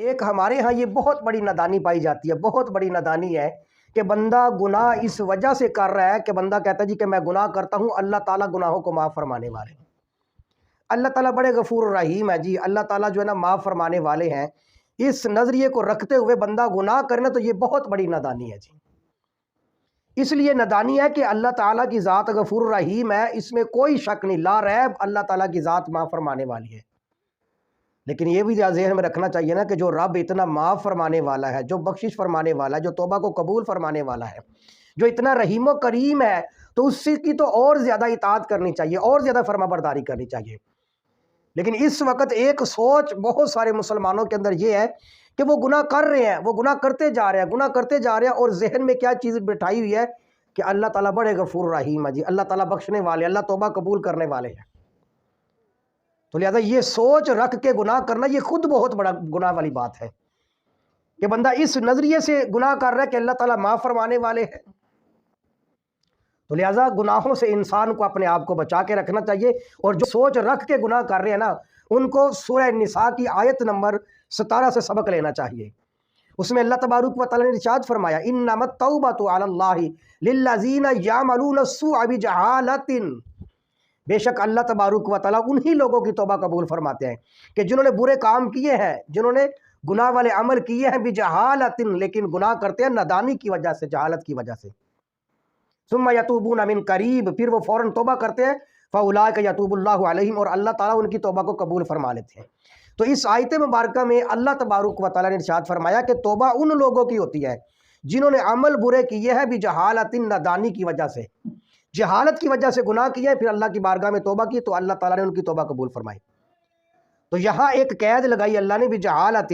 ایک ہمارے ہاں یہ بہت بڑی نادانی پائی جاتی ہے، بہت بڑی نادانی ہے کہ بندہ گناہ اس وجہ سے کر رہا ہے کہ بندہ کہتا ہے جی کہ میں گناہ کرتا ہوں، اللہ تعالیٰ گناہوں کو معاف فرمانے والے ہیں، اللہ تعالیٰ بڑے غفور الرحیم ہے جی، اللہ تعالیٰ جو ہے نا معاف فرمانے والے ہیں۔ اس نظریے کو رکھتے ہوئے بندہ گناہ کرنا تو یہ بہت بڑی نادانی ہے جی۔ اس لیے نادانی ہے کہ اللہ تعالیٰ کی ذات غفور الرحیم ہے، اس میں کوئی شک نہیں، لا ریب اللہ تعالیٰ کی ذات معاف فرمانے والی ہے۔ لیکن یہ بھی ذہن میں رکھنا چاہیے نا کہ جو رب اتنا معاف فرمانے والا ہے، جو بخشش فرمانے والا ہے، جو توبہ کو قبول فرمانے والا ہے، جو اتنا رحیم و کریم ہے، تو اس کی تو اور زیادہ اطاعت کرنی چاہیے، اور زیادہ فرما برداری کرنی چاہیے۔ لیکن اس وقت ایک سوچ بہت سارے مسلمانوں کے اندر یہ ہے کہ وہ گناہ کر رہے ہیں، وہ گناہ کرتے جا رہے ہیں، گناہ کرتے جا رہے ہیں، اور ذہن میں کیا چیز بٹھائی ہوئی ہے کہ اللہ تعالیٰ بڑے غفور رحیم ہے جی، اللہ تعالیٰ بخشنے والے، اللہ توبہ قبول کرنے والے ہیں۔ تو لہذا یہ سوچ رکھ کے گناہ کرنا یہ خود بہت بڑا گناہ والی بات ہے کہ بندہ اس نظریے سے گناہ کر رہا ہے کہ اللہ تعالیٰ معاف فرمانے والے ہیں۔ تو لہذا گناہوں سے انسان کو اپنے آپ کو بچا کے رکھنا چاہیے، اور جو سوچ رکھ کے گناہ کر رہے ہیں نا، ان کو سورہ نساء کی آیت نمبر 17 سے سبق لینا چاہیے۔ اس میں اللہ تبارک و تعالیٰ نے ارشاد فرمایا انما التوبۃ علی اللہ للذین یعملون السوء بجہالۃ، بے شک اللہ تبارک و تعالیٰ انہی لوگوں کی توبہ قبول فرماتے ہیں کہ جنہوں نے برے کام کیے ہیں، جنہوں نے گناہ والے عمل کیے ہیں بجہالۃ، لیکن گناہ کرتے ہیں نادانی کی وجہ سے، جہالت کی وجہ سے، ثم یتوبون من قریب، پھر وہ فوراً توبہ کرتے ہیں، فاولئک یتوب اللہ علیہم، اور اللہ تعالیٰ ان کی توبہ کو قبول فرما لیتے ہیں۔ تو اس آیت مبارکہ میں اللہ تبارک و تعالیٰ نے ارشاد فرمایا کہ توبہ ان لوگوں کی ہوتی ہے جنہوں نے عمل برے کیے ہیں بجہالۃ، نادانی کی وجہ سے، جہالت کی وجہ سے گناہ کیے، پھر اللہ کی بارگاہ میں توبہ کی تو اللہ تعالیٰ نے ان کی توبہ قبول فرمائی۔ تو یہاں ایک قید لگائی اللہ نے بجہالۃ،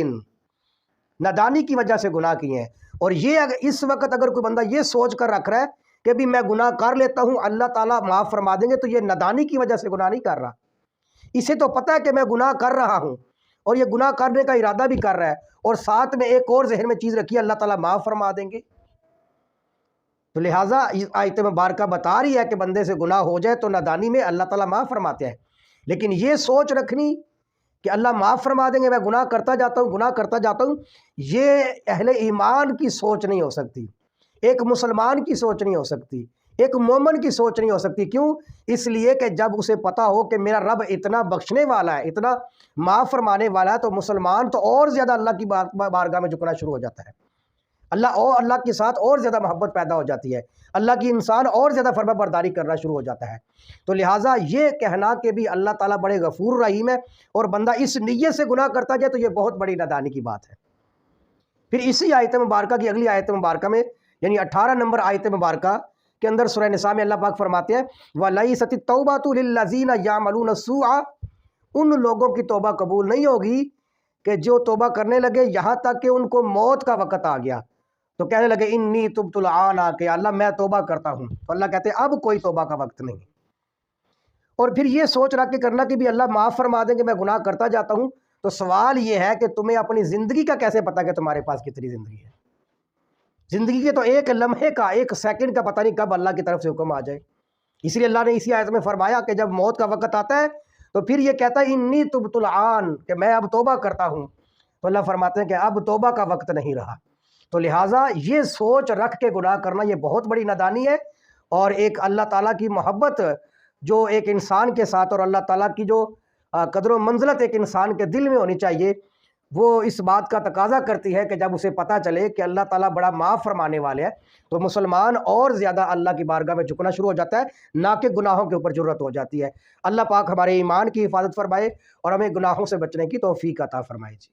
نادانی کی وجہ سے گناہ کیے ہیں۔ اور یہ اس وقت اگر کوئی بندہ یہ سوچ کر رکھ رہا ہے کہ بھی میں گناہ کر لیتا ہوں اللہ تعالیٰ معاف فرما دیں گے، تو یہ نادانی کی وجہ سے گناہ نہیں کر رہا، اسے تو پتہ ہے کہ میں گناہ کر رہا ہوں، اور یہ گناہ کرنے کا ارادہ بھی کر رہا ہے، اور ساتھ میں ایک اور ذہن میں چیز رکھی ہے اللہ تعالیٰ معاف فرما دیں گے۔ تو لہٰذا آیت مبارکہ بتا رہی ہے کہ بندے سے گناہ ہو جائے تو نادانی میں اللہ تعالیٰ معاف فرماتے ہیں، لیکن یہ سوچ رکھنی کہ اللہ معاف فرما دیں گے، میں گناہ کرتا جاتا ہوں، گناہ کرتا جاتا ہوں، یہ اہل ایمان کی سوچ نہیں ہو سکتی، ایک مسلمان کی سوچ نہیں ہو سکتی، ایک مومن کی سوچ نہیں ہو سکتی۔ کیوں؟ اس لیے کہ جب اسے پتہ ہو کہ میرا رب اتنا بخشنے والا ہے، اتنا معاف فرمانے والا ہے، تو مسلمان تو اور زیادہ اللہ کی بارگاہ میں جھکنا شروع ہو جاتا ہے، اللہ کے ساتھ اور زیادہ محبت پیدا ہو جاتی ہے، اللہ کی انسان اور زیادہ فرما برداری کرنا شروع ہو جاتا ہے۔ تو لہٰذا یہ کہنا کہ بھی اللہ تعالیٰ بڑے غفور رحیم ہے اور بندہ اس نیت سے گناہ کرتا جائے، تو یہ بہت بڑی نادانی کی بات ہے۔ پھر اسی آیت مبارکہ کی اگلی آیت مبارکہ میں، یعنی 18 نمبر آیت مبارکہ کے اندر سورہ نساء میں اللہ پاک فرماتے ہیں وَلَيْسَتِ التَّوْبَةُ لِلَّذِينَ يَعْمَلُونَ السُّوءَ، ان لوگوں کی توبہ قبول نہیں ہوگی کہ جو توبہ کرنے لگے یہاں تک کہ ان کو موت کا وقت آ گیا تو کہنے لگے انی تبت الآن، کہ اللہ میں توبہ کرتا ہوں، تو اللہ کہتے ہیں اب کوئی توبہ کا وقت نہیں۔ اور پھر یہ سوچ رکھ کے کرنا کہ بھی اللہ معاف فرما دیں گے، میں گناہ کرتا جاتا ہوں، تو سوال یہ ہے کہ تمہیں اپنی زندگی کا کیسے پتہ کہ تمہارے پاس کتنی زندگی ہے؟ زندگی کے تو ایک لمحے کا، ایک سیکنڈ کا پتہ نہیں کب اللہ کی طرف سے حکم آ جائے۔ اس لیے اللہ نے اسی آیت میں فرمایا کہ جب موت کا وقت آتا ہے تو پھر یہ کہتا ہے انی تبت الآن، کہ میں اب توبہ کرتا ہوں، تو اللہ فرماتے ہیں کہ اب توبہ کا وقت نہیں رہا۔ تو لہٰذا یہ سوچ رکھ کے گناہ کرنا یہ بہت بڑی نادانی ہے، اور ایک اللہ تعالیٰ کی محبت جو ایک انسان کے ساتھ، اور اللہ تعالیٰ کی جو قدر و منزلت ایک انسان کے دل میں ہونی چاہیے، وہ اس بات کا تقاضا کرتی ہے کہ جب اسے پتہ چلے کہ اللہ تعالیٰ بڑا معاف فرمانے والے ہیں، تو مسلمان اور زیادہ اللہ کی بارگاہ میں جھکنا شروع ہو جاتا ہے، نہ کہ گناہوں کے اوپر جرأت ہو جاتی ہے۔ اللہ پاک ہمارے ایمان کی حفاظت فرمائے اور ہمیں گناہوں سے بچنے کی توفیق عطا فرمائے جی۔